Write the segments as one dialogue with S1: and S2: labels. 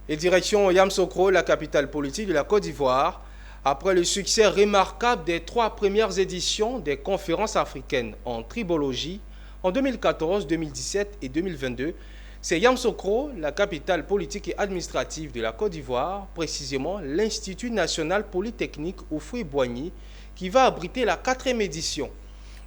S1: Et direction Yamoussoukro, la capitale politique de la Côte d'Ivoire, après le succès remarquable des 3 premières éditions des conférences africaines en tribologie en 2014, 2017 et 2022, c'est Yamoussoukro, la capitale politique et administrative de la Côte d'Ivoire, précisément l'Institut national polytechnique Houphouët-Boigny, qui va abriter la 4e édition.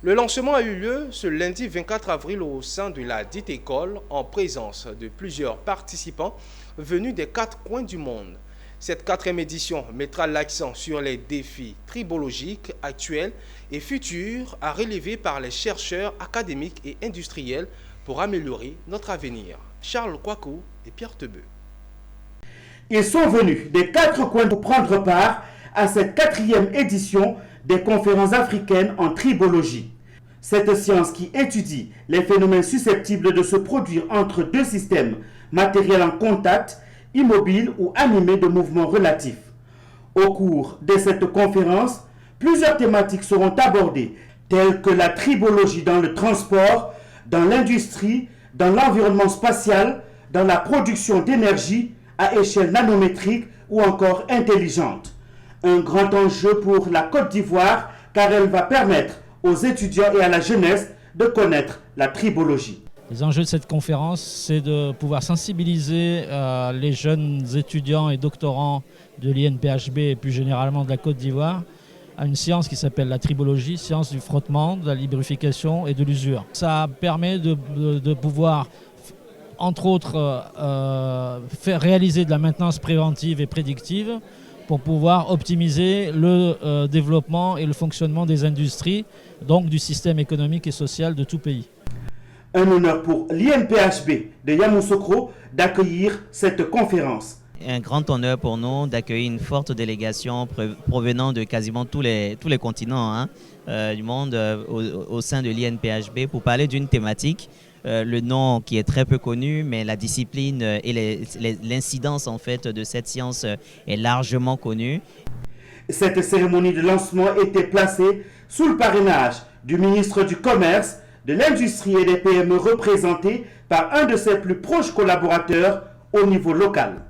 S1: Le lancement a eu lieu ce lundi 24 avril au sein de la dite école en présence de plusieurs participants venus des 4 coins du monde. Cette 4e édition mettra l'accent sur les défis tribologiques actuels et futurs à relever par les chercheurs académiques et industriels pour améliorer notre avenir. Charles Kouakou et Pierre Tebeu.
S2: Ils sont venus des 4 coins pour prendre part à cette 4e édition des conférences africaines en tribologie. Cette science qui étudie les phénomènes susceptibles de se produire entre 2 systèmes matériels en contact, immobiles ou animés de mouvements relatifs. Au cours de cette conférence, plusieurs thématiques seront abordées, telles que la tribologie dans le transport, dans l'industrie, dans l'environnement spatial, dans la production d'énergie à échelle nanométrique ou encore intelligente. Un grand enjeu pour la Côte d'Ivoire car elle va permettre aux étudiants et à la jeunesse de connaître la tribologie.
S3: Les enjeux de cette conférence, c'est de pouvoir sensibiliser les jeunes étudiants et doctorants de l'INPHB et plus généralement de la Côte d'Ivoire à une science qui s'appelle la tribologie, science du frottement, de la lubrification et de l'usure. Ça permet de pouvoir, entre autres, faire réaliser de la maintenance préventive et prédictive pour pouvoir optimiser le développement et le fonctionnement des industries, donc du système économique et social de tout pays.
S2: Un honneur pour l'INPHB de Yamoussoukro d'accueillir cette conférence.
S4: Un grand honneur pour nous d'accueillir une forte délégation provenant de quasiment tous les continents du monde au sein de l'INPHB pour parler d'une thématique, le nom qui est très peu connu, mais la discipline et l'incidence en fait de cette science est largement connue.
S2: Cette cérémonie de lancement était placée sous le parrainage du ministre du Commerce, de l'Industrie et des PME représentés par un de ses plus proches collaborateurs au niveau local.